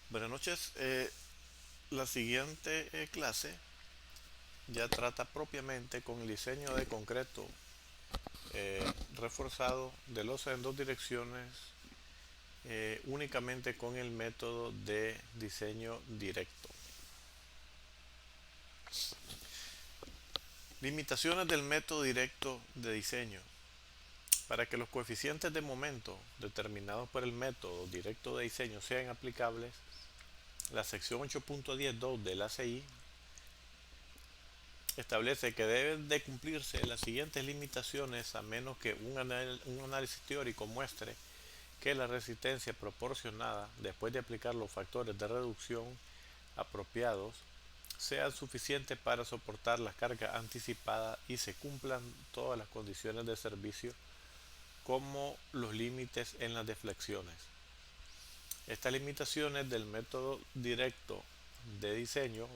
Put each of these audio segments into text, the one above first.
Buenas noches. La siguiente clase ya trata propiamente con el diseño de concreto reforzado de losa en dos direcciones, únicamente con el método de diseño directo. Limitaciones del método directo de diseño. Para que los coeficientes de momento determinados por el método directo de diseño sean aplicables, la sección 8.10.2 del ACI establece que deben de cumplirse las siguientes limitaciones a menos que un análisis teórico muestre que la resistencia proporcionada después de aplicar los factores de reducción apropiados sea suficiente para soportar la carga anticipada y se cumplan todas las condiciones de servicio como los límites en las deflexiones. Estas limitaciones del método directo de diseño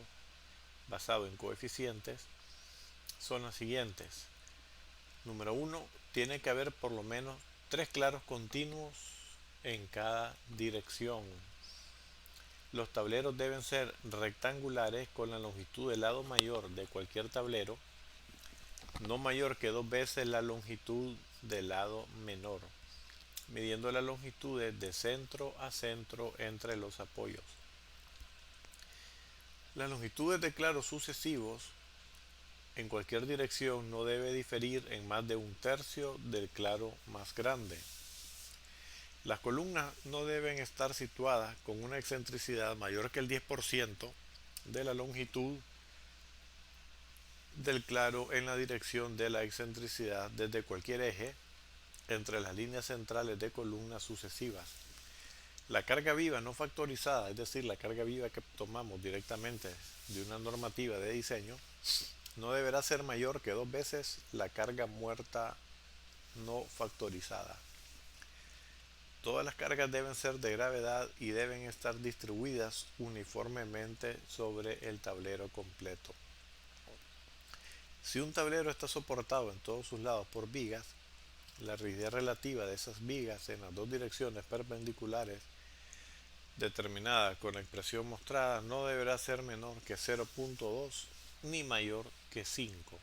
basado en coeficientes son las siguientes. Número uno, tiene que haber por lo menos tres claros continuos en cada dirección. Los tableros deben ser rectangulares con la longitud del lado mayor de cualquier tablero, no mayor que dos veces la longitud del lado menor, midiendo las longitudes de centro a centro entre los apoyos. Las longitudes de claros sucesivos en cualquier dirección no debe diferir en más de un tercio del claro más grande. Las columnas no deben estar situadas con una excentricidad mayor que el 10% de la longitud del claro en la dirección de la excentricidad desde cualquier eje entre las líneas centrales de columnas sucesivas. La carga viva no factorizada, es decir, la carga viva que tomamos directamente de una normativa de diseño, no deberá ser mayor que dos veces la carga muerta no factorizada. Todas las cargas deben ser de gravedad y deben estar distribuidas uniformemente sobre el tablero completo. Si un tablero está soportado en todos sus lados por vigas, la rigidez relativa de esas vigas en las dos direcciones perpendiculares determinada con la expresión mostrada no deberá ser menor que 0.2 ni mayor que 5.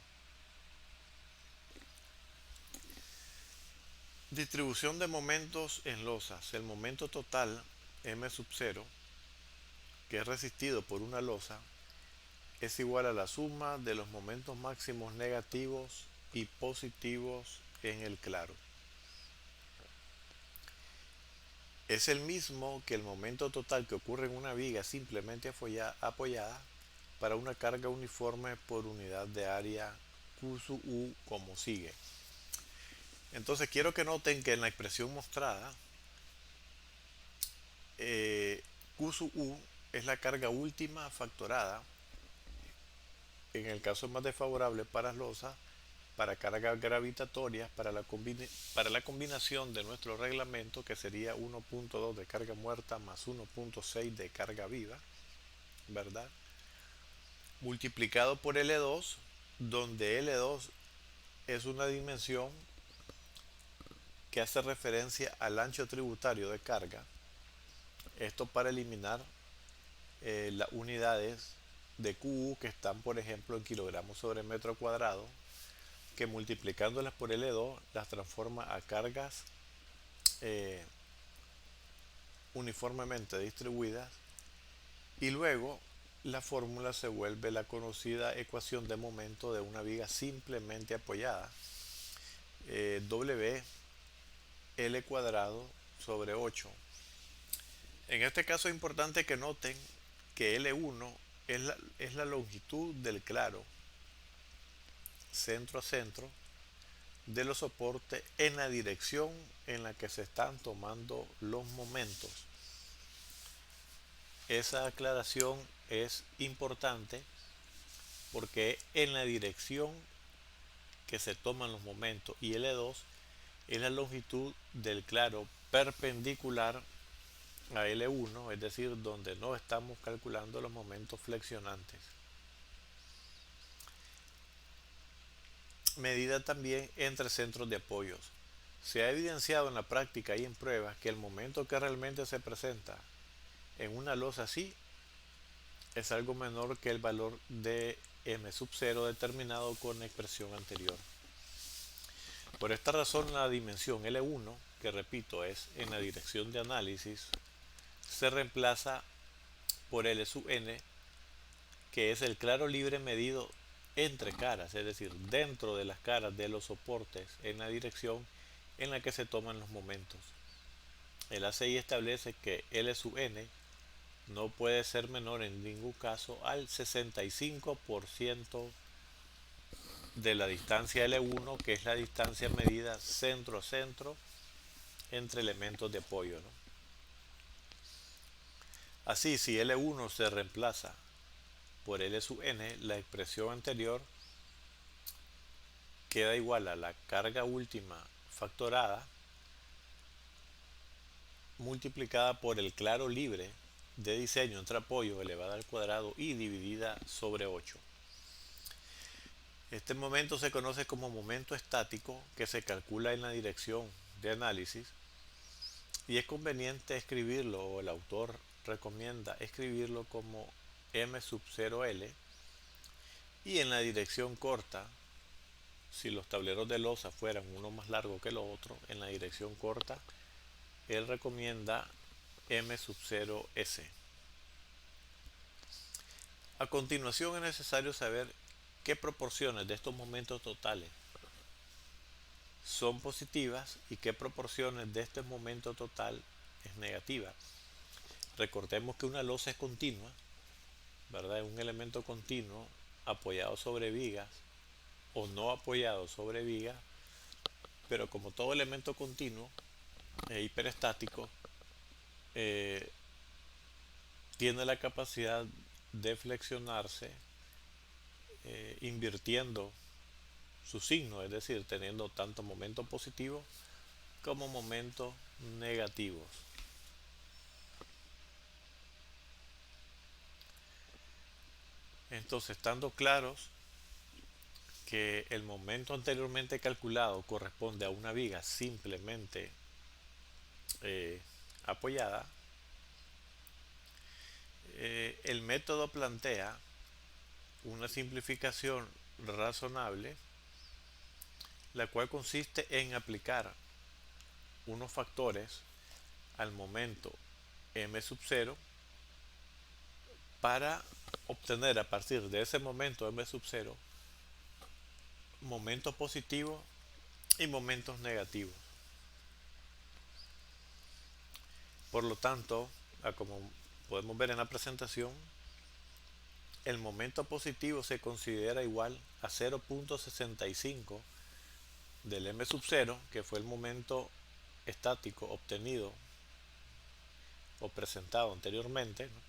Distribución de momentos en losas. El momento total m sub 0, que es resistido por una losa, es igual a la suma de los momentos máximos negativos y positivos en el claro. Es el mismo que el momento total que ocurre en una viga simplemente apoyada para una carga uniforme por unidad de área Q sub U como sigue. Entonces quiero que noten que en la expresión mostrada Q sub U es la carga última factorada en el caso más desfavorable para las losas, para cargas gravitatorias, para la combinación de nuestro reglamento, que sería 1.2 de carga muerta más 1.6 de carga viva, ¿verdad? Multiplicado por L2, donde L2 es una dimensión que hace referencia al ancho tributario de carga. Esto para eliminar las unidades de QU que están, por ejemplo, en kilogramos sobre metro cuadrado, que multiplicándolas por L2 las transforma a cargas eh, uniformemente distribuidas, y luego la fórmula se vuelve la conocida ecuación de momento de una viga simplemente apoyada, W L cuadrado sobre 8. En este caso es importante que noten que L1 es la longitud del claro centro a centro de los soportes en la dirección en la que se están tomando los momentos. Esa aclaración es importante porque en la dirección que se toman los momentos y L2 es la longitud del claro perpendicular a L1, es decir, donde no estamos calculando los momentos flexionantes. Medida también entre centros de apoyos. Se ha evidenciado en la práctica y en pruebas que el momento que realmente se presenta en una losa así es algo menor que el valor de m sub 0 determinado con la expresión anterior. Por esta razón la dimensión L1, que repito es en la dirección de análisis, se reemplaza por L sub n, que es el claro libre medido entre caras, es decir, dentro de las caras de los soportes en la dirección en la que se toman los momentos. El ACI establece que L sub n no puede ser menor en ningún caso al 65% de la distancia L1, que es la distancia medida centro a centro entre elementos de apoyo, ¿no? Así, si L1 se reemplaza por L sub n, la expresión anterior queda igual a la carga última factorada multiplicada por el claro libre de diseño entre apoyo elevada al cuadrado y dividida sobre 8. Este momento se conoce como momento estático, que se calcula en la dirección de análisis, y es conveniente escribirlo, o el autor recomienda escribirlo como m sub 0L, y en la dirección corta, si los tableros de losa fueran uno más largo que lo otro, en la dirección corta él recomienda m sub 0S. A continuación es necesario saber qué proporciones de estos momentos totales son positivas y qué proporciones de este momento total es negativa. Recordemos que una losa es continua, ¿verdad? Es un elemento continuo apoyado sobre vigas o no apoyado sobre vigas, pero como todo elemento continuo e hiperestático, tiene la capacidad de flexionarse invirtiendo su signo, es decir, teniendo tanto momentos positivos como momentos negativos. Entonces, estando claros que el momento anteriormente calculado corresponde a una viga simplemente apoyada, el método plantea una simplificación razonable, la cual consiste en aplicar unos factores al momento m sub 0 para obtener a partir de ese momento m sub 0 momentos positivos y momentos negativos. Por lo tanto, como podemos ver en la presentación, el momento positivo se considera igual a 0.65 del m sub 0, que fue el momento estático obtenido o presentado anteriormente, ¿no?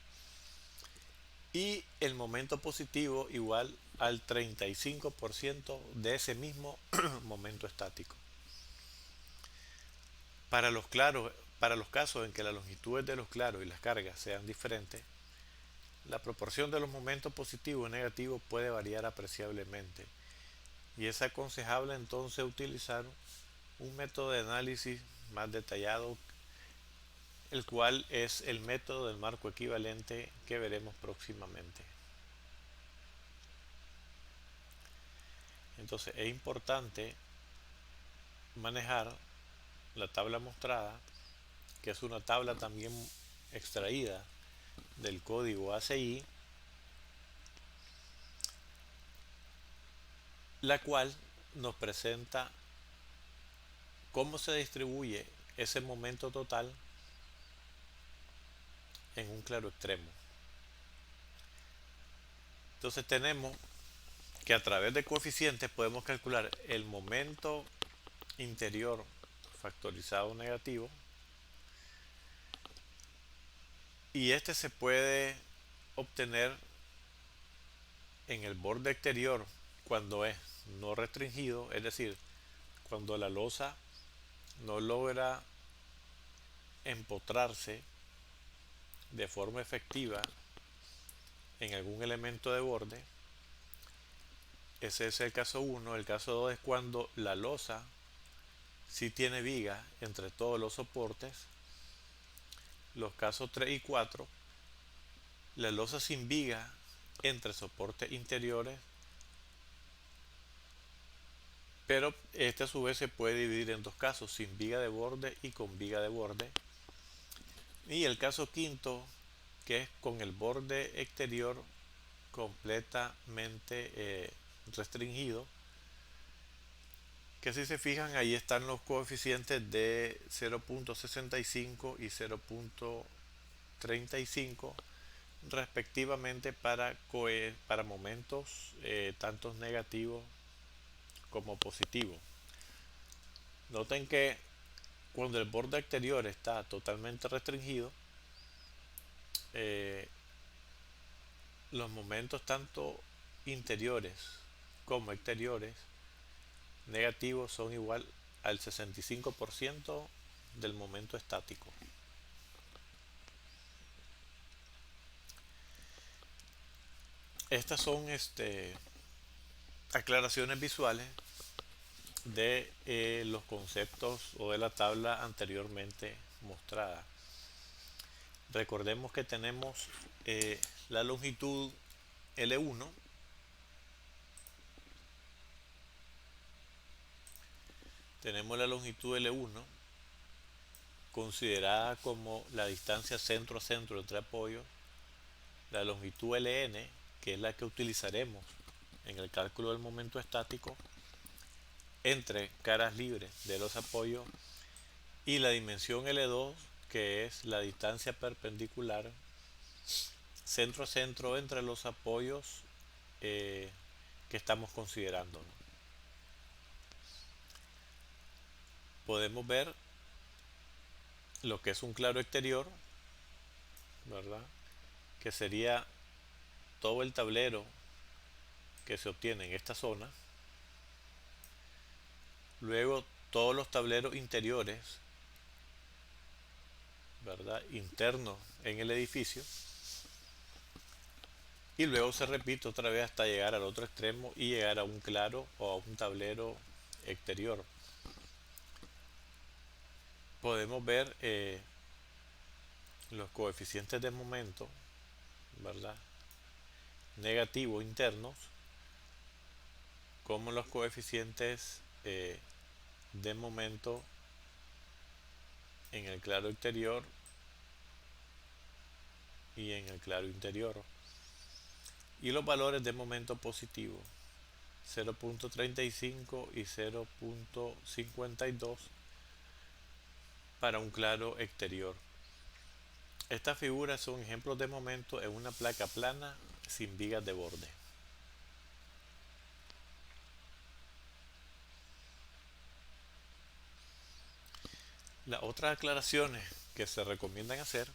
Y el momento positivo igual al 35% de ese mismo momento estático. Para los casos en que las longitudes de los claros y las cargas sean diferentes, la proporción de los momentos positivos y negativos puede variar apreciablemente, y es aconsejable entonces utilizar un método de análisis más detallado, el cual es el método del marco equivalente que veremos próximamente. Entonces es importante manejar la tabla mostrada, que es una tabla también extraída del código ACI, la cual nos presenta cómo se distribuye ese momento total en un claro extremo. Entonces tenemos que a través de coeficientes podemos calcular el momento interior factorizado negativo, y este se puede obtener en el borde exterior cuando es no restringido, es decir, cuando la losa no logra empotrarse de forma efectiva en algún elemento de borde. Ese es el caso 1. El caso 2 es cuando la losa sí tiene viga entre todos los soportes. Los casos 3 y 4 La losa sin viga entre soportes interiores, pero este a su vez se puede dividir en dos casos, sin viga de borde y con viga de borde. Y el caso quinto, que es con el borde exterior completamente restringido, que si se fijan ahí están los coeficientes de 0.65 y 0.35 respectivamente para momentos tanto negativos como positivos. Noten que cuando el borde exterior está totalmente restringido, eh, los momentos tanto interiores como exteriores negativos son igual al 65% del momento estático. Estas son aclaraciones visuales de los conceptos o de la tabla anteriormente mostrada. Recordemos que tenemos la longitud L1, considerada como la distancia centro a centro entre apoyos, la longitud Ln, que es la que utilizaremos en el cálculo del momento estático, entre caras libres de los apoyos, y la dimensión L2, que es la distancia perpendicular centro a centro entre los apoyos que estamos considerando. Podemos ver lo que es un claro exterior, ¿verdad? Que sería todo el tablero que se obtiene en esta zona. Luego todos los tableros interiores, ¿verdad? Internos en el edificio. Y luego se repite otra vez hasta llegar al otro extremo y llegar a un claro o a un tablero exterior. Podemos ver los coeficientes de momento, ¿verdad? Negativos internos, como los coeficientes de momento en el claro exterior y en el claro interior, y los valores de momento positivo 0.35 y 0.52 para un claro exterior. Estas figuras son ejemplos de momento en una placa plana sin vigas de borde. Las otras aclaraciones que se recomiendan hacer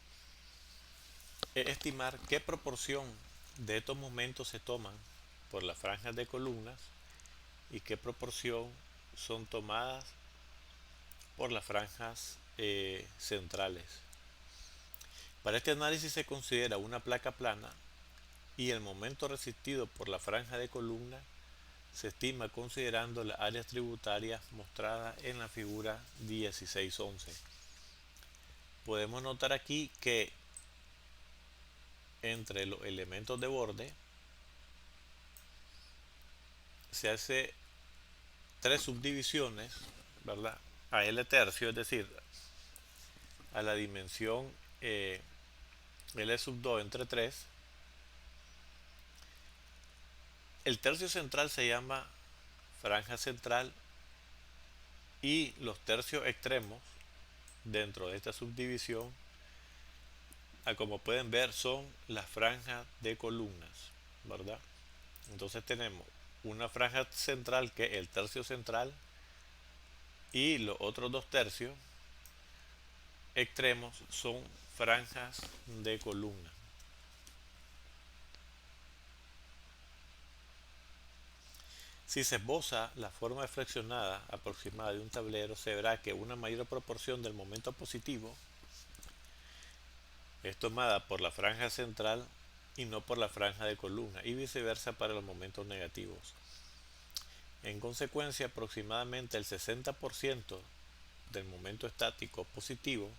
es estimar qué proporción de estos momentos se toman por las franjas de columnas y qué proporción son tomadas por las franjas centrales. Para este análisis se considera una placa plana y el momento resistido por la franja de columna se estima considerando las áreas tributarias mostradas en la figura 1611. Podemos notar aquí que entre los elementos de borde se hace tres subdivisiones, ¿verdad? A L tercio, es decir, a la dimensión L sub 2 entre 3. El tercio central se llama franja central y los tercios extremos dentro de esta subdivisión, como pueden ver, son las franjas de columnas, ¿verdad? Entonces tenemos una franja central que es el tercio central y los otros dos tercios extremos son franjas de columna. Si se esboza la forma flexionada aproximada de un tablero, se verá que una mayor proporción del momento positivo es tomada por la franja central y no por la franja de columna, y viceversa para los momentos negativos. En consecuencia, aproximadamente el 60% del momento estático positivo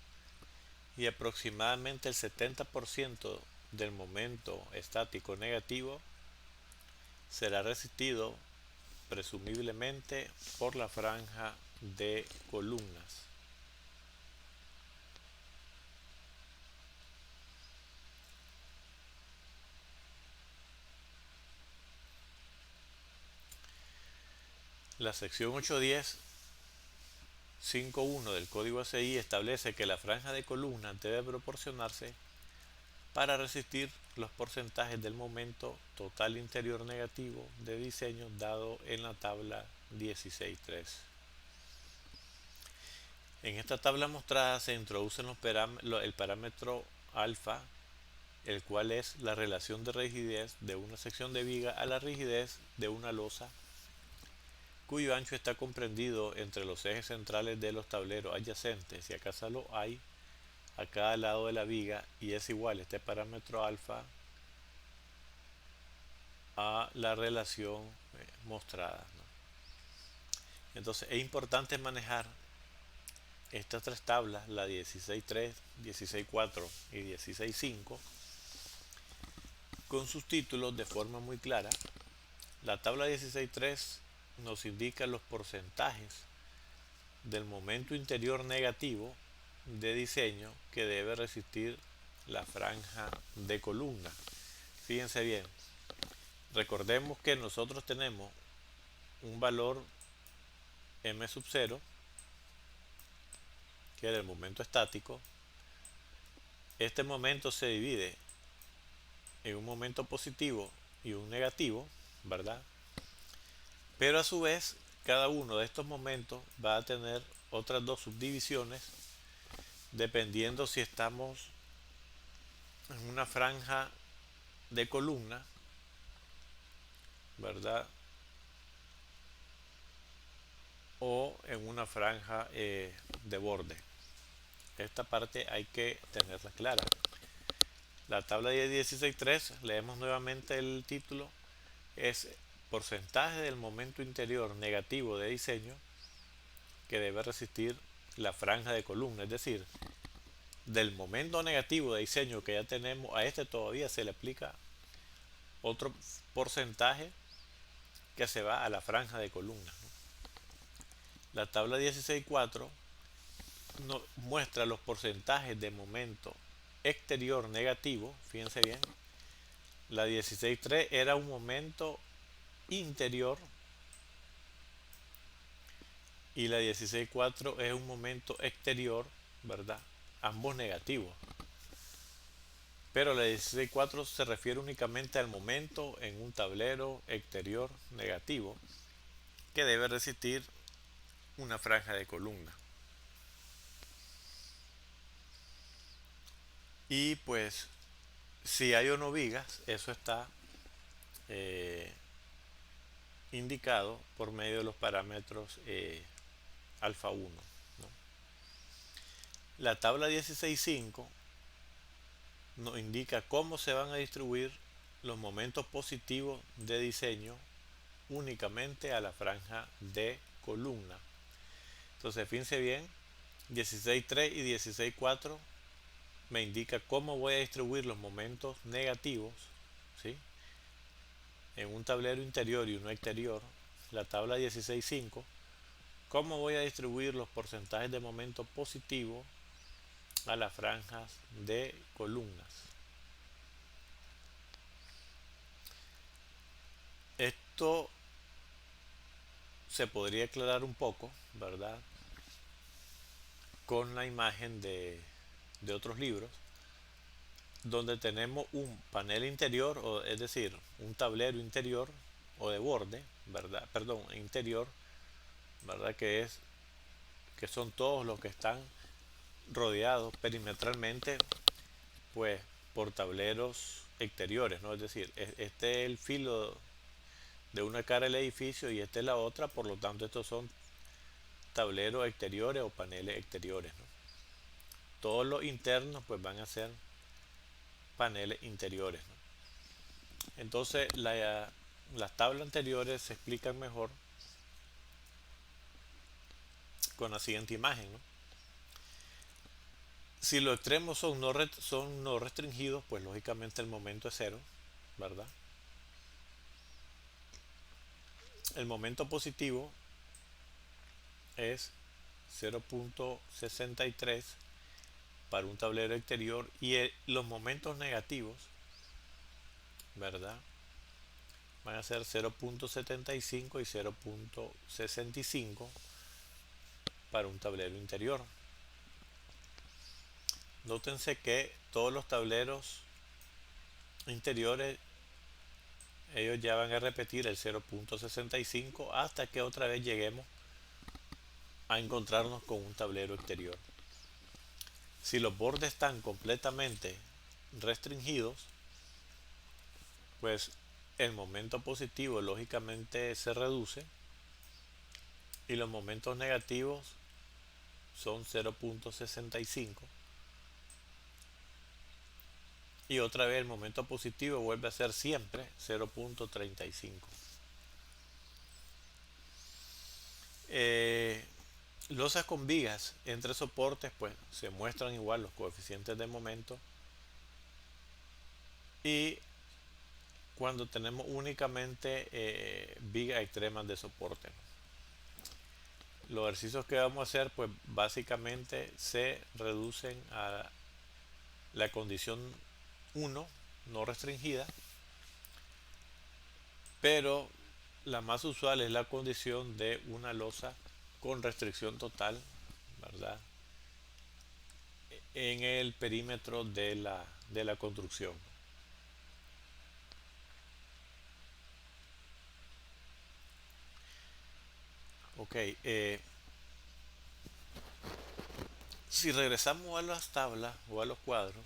y aproximadamente el 70% del momento estático negativo será resistido presumiblemente por la franja de columnas. La sección 810.5.1 del código ACI establece que la franja de columnas debe proporcionarse para resistir los porcentajes del momento total interior negativo de diseño dado en la tabla 16.3. En esta tabla mostrada se introducen el parámetro alfa, el cual es la relación de rigidez de una sección de viga a la rigidez de una losa cuyo ancho está comprendido entre los ejes centrales de los tableros adyacentes, si acaso lo hay, a cada lado de la viga, y es igual este parámetro alfa a la relación mostrada, ¿no? Entonces es importante manejar estas tres tablas, la 16.3, 16.4 y 16.5, con sus títulos de forma muy clara. La tabla 16.3 nos indica los porcentajes del momento interior negativo de diseño que debe resistir la franja de columna. Fíjense bien, recordemos que nosotros tenemos un valor m sub 0, que es el momento estático. Este momento se divide en un momento positivo y un negativo, ¿verdad? Pero a su vez, cada uno de estos momentos va a tener otras dos subdivisiones dependiendo si estamos en una franja de columna, ¿verdad? O en una franja de borde. Esta parte hay que tenerla clara. La tabla de 16.3, leemos nuevamente el título, es porcentaje del momento interior negativo de diseño que debe resistir la franja de columna, es decir, del momento negativo de diseño que ya tenemos, a este todavía se le aplica otro porcentaje que se va a la franja de columna, ¿no? La tabla 16.4 muestra los porcentajes de momento exterior negativo. Fíjense bien, la 16.3 era un momento interior y la 16.4 es un momento exterior, ¿verdad? Ambos negativos. Pero la 16.4 se refiere únicamente al momento en un tablero exterior negativo que debe resistir una franja de columna. Y pues, si hay o no vigas, eso está indicado por medio de los parámetros alfa 1, ¿no? La tabla 16.5 nos indica cómo se van a distribuir los momentos positivos de diseño únicamente a la franja de columna. Entonces fíjense bien, 16.3 y 16.4 me indica cómo voy a distribuir los momentos negativos, ¿sí?, en un tablero interior y uno exterior. La tabla 16.5, cómo voy a distribuir los porcentajes de momento positivo a las franjas de columnas. Esto se podría aclarar un poco, ¿verdad?, con la imagen de otros libros, donde tenemos un panel interior, o es decir, un tablero interior o de borde, ¿verdad? Perdón, interior, ¿verdad? Que son todos los que están rodeados perimetralmente, pues, por tableros exteriores, ¿no? Es decir, este es el filo de una cara del edificio y esta es la otra, por lo tanto estos son tableros exteriores o paneles exteriores, ¿no? Todos los internos pues van a ser paneles interiores, ¿no? Entonces las tablas anteriores se explican mejor con la siguiente imagen, ¿no? Si los extremos son no restringidos, pues lógicamente el momento es cero, ¿verdad? El momento positivo es 0.63 para un tablero exterior y los momentos negativos, ¿verdad? Van a ser 0.75 y 0.65 para un tablero interior. Nótense que todos los tableros interiores, ellos ya van a repetir el 0.65 hasta que otra vez lleguemos a encontrarnos con un tablero exterior. Si los bordes están completamente restringidos, pues el momento positivo lógicamente se reduce y los momentos negativos son 0.65 y otra vez el momento positivo vuelve a ser siempre 0.35. Losas con vigas entre soportes, pues se muestran igual los coeficientes de momento, y cuando tenemos únicamente vigas extremas de soporte. Los ejercicios que vamos a hacer, pues básicamente se reducen a la condición 1 no restringida, pero la más usual es la condición de una losa con restricción total, ¿verdad? En el perímetro de la construcción. Ok, si regresamos a las tablas o a los cuadros,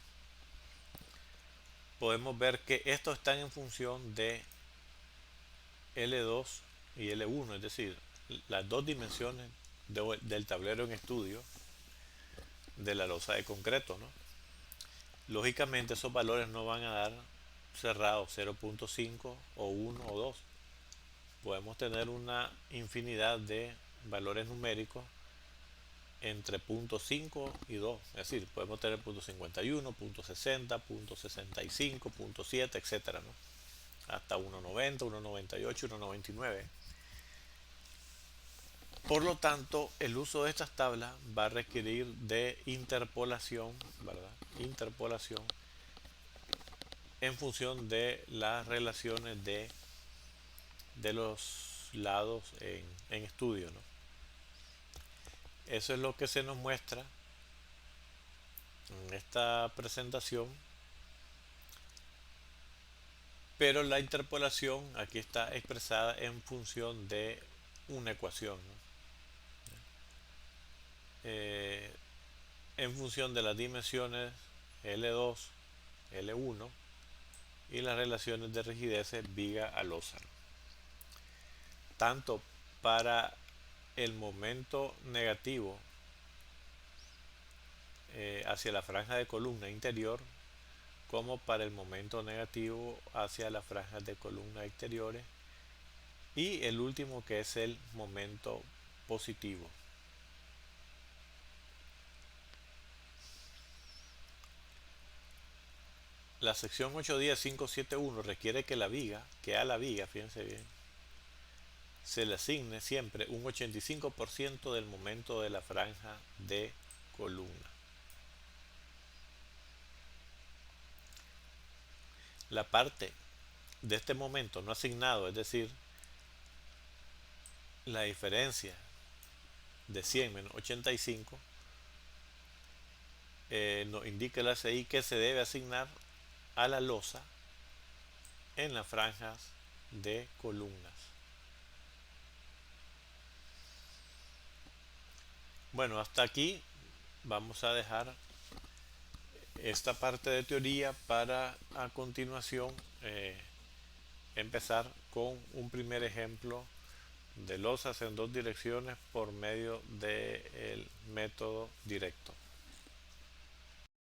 podemos ver que estos están en función de L2 y L1, es decir, las dos dimensiones del tablero en estudio de la losa de concreto, ¿no? Lógicamente esos valores no van a dar cerrados 0.5 o 1 o 2. Podemos tener una infinidad de valores numéricos entre 0.5 y 2. Es decir, podemos tener 0.51, 0.60, 0.65, 0.7, etcétera, ¿no? Hasta 1.90, 1.98, 1.99. Por lo tanto, el uso de estas tablas va a requerir de interpolación, ¿verdad? Interpolación en función de las relaciones de los lados en estudio, ¿no? Eso es lo que se nos muestra en esta presentación, pero la interpolación aquí está expresada en función de una ecuación, ¿no? Eh, en función de las dimensiones L2, L1 y las relaciones de rigidez viga a losa, ¿no? Tanto para el momento negativo hacia la franja de columna interior como para el momento negativo hacia las franjas de columna exteriores, y el último que es el momento positivo. La sección 810.571 requiere que a la viga, fíjense bien, se le asigne siempre un 85% del momento de la franja de columna. La parte de este momento no asignado, es decir, la diferencia de 100 menos 85, nos indica el ACI que se debe asignar a la losa en las franjas de columnas. Bueno, hasta aquí vamos a dejar esta parte de teoría para a continuación empezar con un primer ejemplo de losas en dos direcciones por medio del método directo.